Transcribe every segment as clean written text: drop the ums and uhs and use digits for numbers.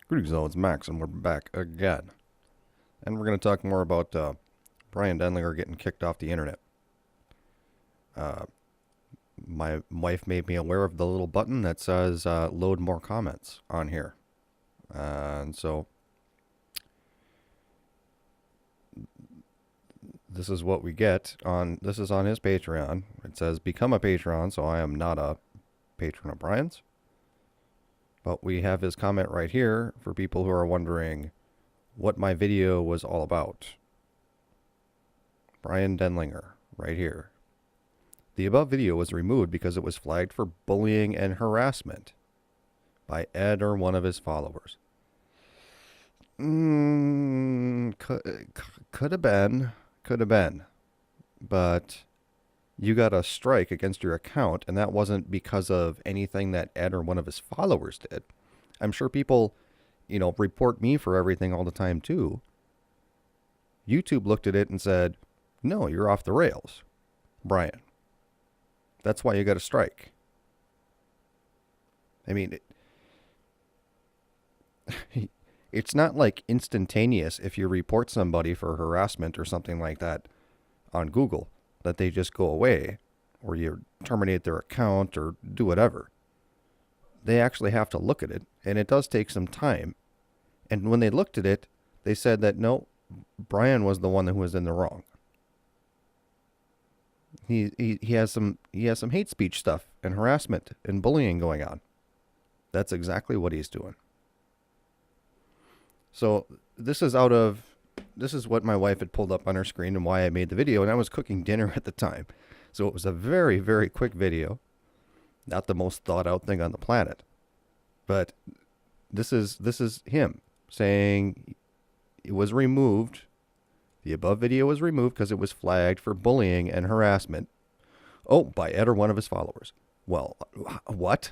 Greetings, all. It's Max, and we're back again. And we're going to talk more about Bryan Denlinger getting kicked off the internet. Uh, my wife made me aware of the little button that says load more comments on here. And so this is what we get on, this is on his Patreon. It says become a patron, so I am not a patron of Bryan's. But we have his comment right here for people who are wondering what my video was all about. Bryan Denlinger, right here. The above video was removed because it was flagged for bullying and harassment by Ed or one of his followers. Could have been. But you got a strike against your account, and that wasn't because of anything that Ed or one of his followers did. I'm sure people, report me for everything all the time too. YouTube looked at it and said, no, you're off the rails, Bryan. That's why you got a strike. I mean, it's not like instantaneous if you report somebody for harassment or something like that on Google, that they just go away or you terminate their account or do whatever. They actually have to look at it, and it does take some time. And when they looked at it, they said that no, Bryan was the one who was in the wrong. He has some hate speech stuff and harassment and bullying going on. That's exactly what he's doing. So this is what my wife had pulled up on her screen and why I made the video, and I was cooking dinner at the time. So it was a very, very quick video. Not the most thought out thing on the planet. But this is him saying it was removed. The above video was removed because it was flagged for bullying and harassment. Oh, by Ed or one of his followers. Well, what?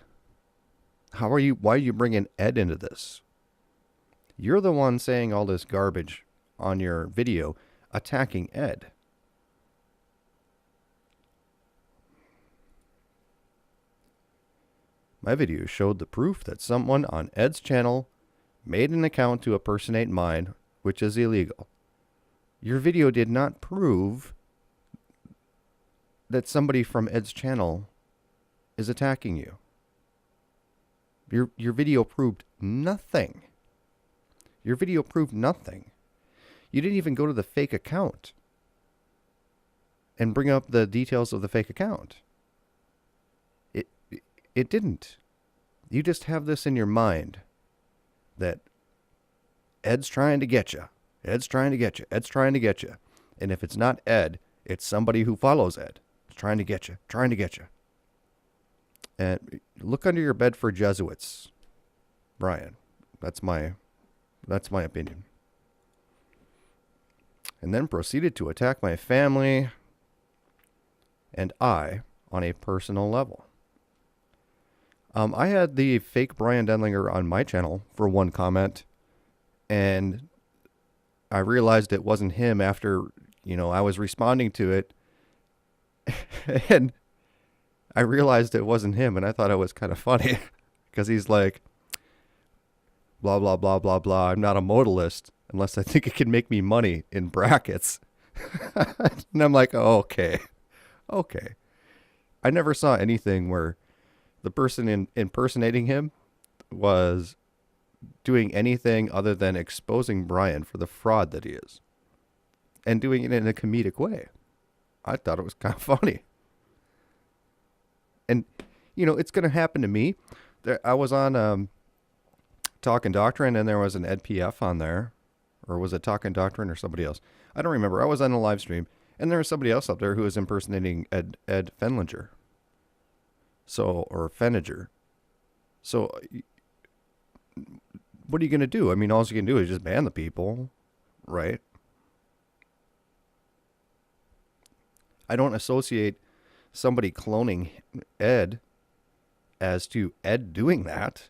Why are you bringing Ed into this? You're the one saying all this garbage on your video, attacking Ed. My video showed the proof that someone on Ed's channel made an account to impersonate mine, which is illegal. Your video did not prove that somebody from Ed's channel is attacking you. Your video proved nothing. Your video proved nothing. You didn't even go to the fake account and bring up the details of the fake account. It didn't. You just have this in your mind that Ed's trying to get you. Ed's trying to get you. Ed's trying to get you. And if it's not Ed, it's somebody who follows Ed. It's trying to get you. Trying to get you. And look under your bed for Jesuits, Bryan. That's my opinion. And then proceeded to attack my family and I on a personal level. I had the fake Bryan Denlinger on my channel for one comment, and I realized it wasn't him after, I was responding to it, and I realized it wasn't him, and I thought it was kind of funny, because he's like, blah, blah, blah, blah, blah, I'm not a modalist unless I think it can make me money, in brackets. And I'm like, oh, okay. I never saw anything where the person impersonating him was doing anything other than exposing Bryan for the fraud that he is. And doing it in a comedic way. I thought it was kind of funny. And, it's going to happen to me. I was on Talking Doctrine, and there was an Ed PF on there. Or was it Talking Doctrine or somebody else? I don't remember. I was on a live stream, and there was somebody else up there who was impersonating Ed Fenlinger. Or Feniger. So, what are you going to do? I mean, all you can do is just ban the people, right? I don't associate somebody cloning Ed as to Ed doing that.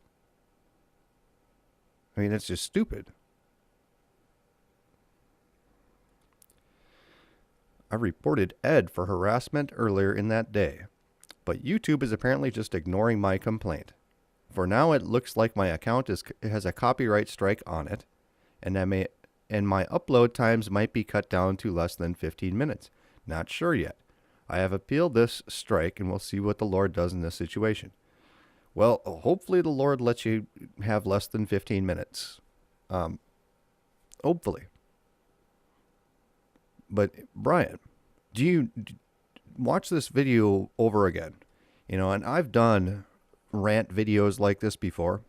I mean, that's just stupid. I reported Ed for harassment earlier in that day, but YouTube is apparently just ignoring my complaint. For now, it looks like my account has a copyright strike on it, and my upload times might be cut down to less than 15 minutes. Not sure yet. I have appealed this strike, and we'll see what the Lord does in this situation. Well, hopefully the Lord lets you have less than 15 minutes. Hopefully. But Bryan, do you watch this video over again? You know, and I've done rant videos like this before.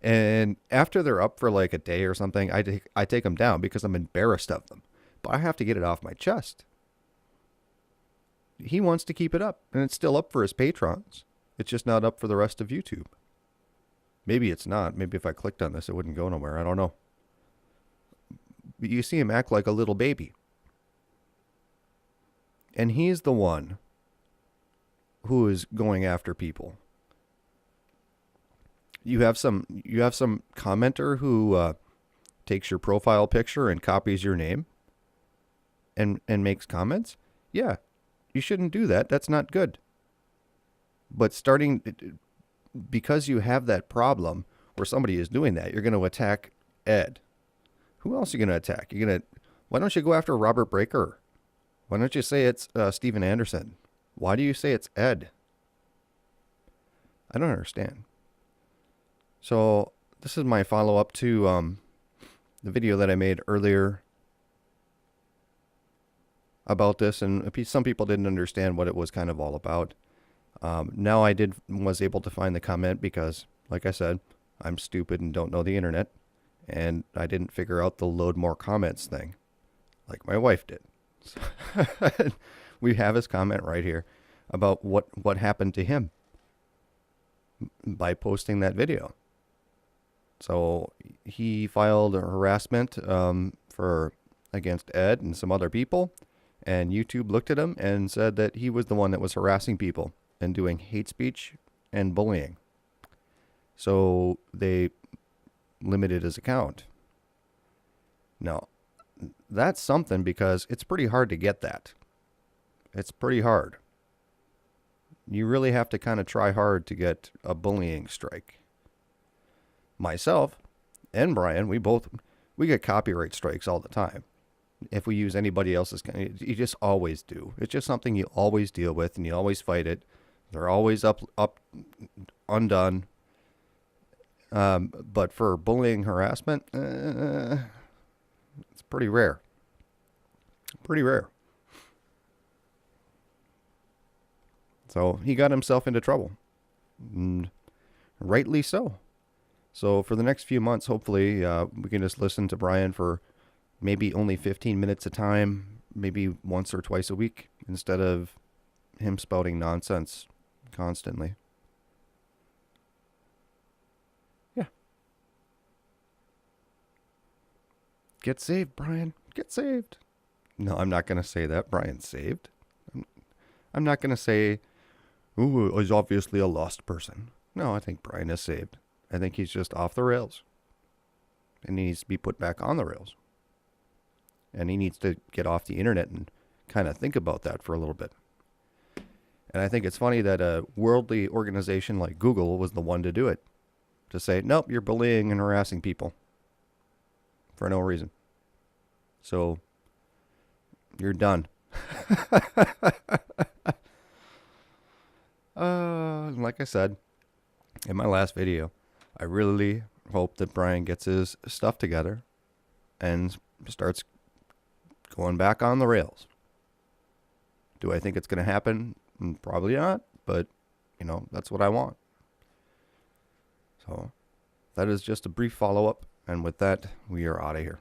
And after they're up for like a day or something, I take them down because I'm embarrassed of them. But I have to get it off my chest. He wants to keep it up, and it's still up for his patrons. It's just not up for the rest of YouTube. Maybe it's not. Maybe if I clicked on this, it wouldn't go nowhere. I don't know. But you see him act like a little baby. And he's the one who is going after people. You have some commenter who takes your profile picture and copies your name and makes comments. Yeah, you shouldn't do that. That's not good. But because you have that problem where somebody is doing that, you're going to attack Ed. Who else are you going to attack? Why don't you go after Robert Breaker? Why don't you say it's Steven Anderson? Why do you say it's Ed? I don't understand. So this is my follow-up to the video that I made earlier about this, and some people didn't understand what it was kind of all about. Now I was able to find the comment because, like I said, I'm stupid and don't know the internet, and I didn't figure out the load more comments thing, like my wife did. So we have his comment right here about what happened to him by posting that video. So he filed a harassment against Ed and some other people, and YouTube looked at him and said that he was the one that was harassing people and doing hate speech and bullying. So they limited his account. Now, that's something because it's pretty hard to get that. It's pretty hard. You really have to kind of try hard to get a bullying strike. Myself and Bryan, we get copyright strikes all the time. If we use anybody else's, you just always do. It's just something you always deal with, and you always fight it. They're always undone. But for bullying, harassment, it's pretty rare. Pretty rare. So he got himself into trouble. And rightly so. So for the next few months, hopefully, we can just listen to Bryan for maybe only 15 minutes a time, maybe once or twice a week, instead of him spouting nonsense constantly. Yeah. Get saved, Bryan. Get saved. No, I'm not going to say that. Bryan's saved. I'm not going to say, ooh, he's obviously a lost person. No, I think Bryan is saved. I think he's just off the rails. And he needs to be put back on the rails. And he needs to get off the internet and kind of think about that for a little bit. And I think it's funny that a worldly organization like Google was the one to do it. To say, nope, you're bullying and harassing people. For no reason. So, you're done. Like I said in my last video, I really hope that Bryan gets his stuff together and starts going back on the rails. Do I think it's going to happen? Probably not, but, that's what I want. So, that is just a brief follow-up, and with that, we are out of here.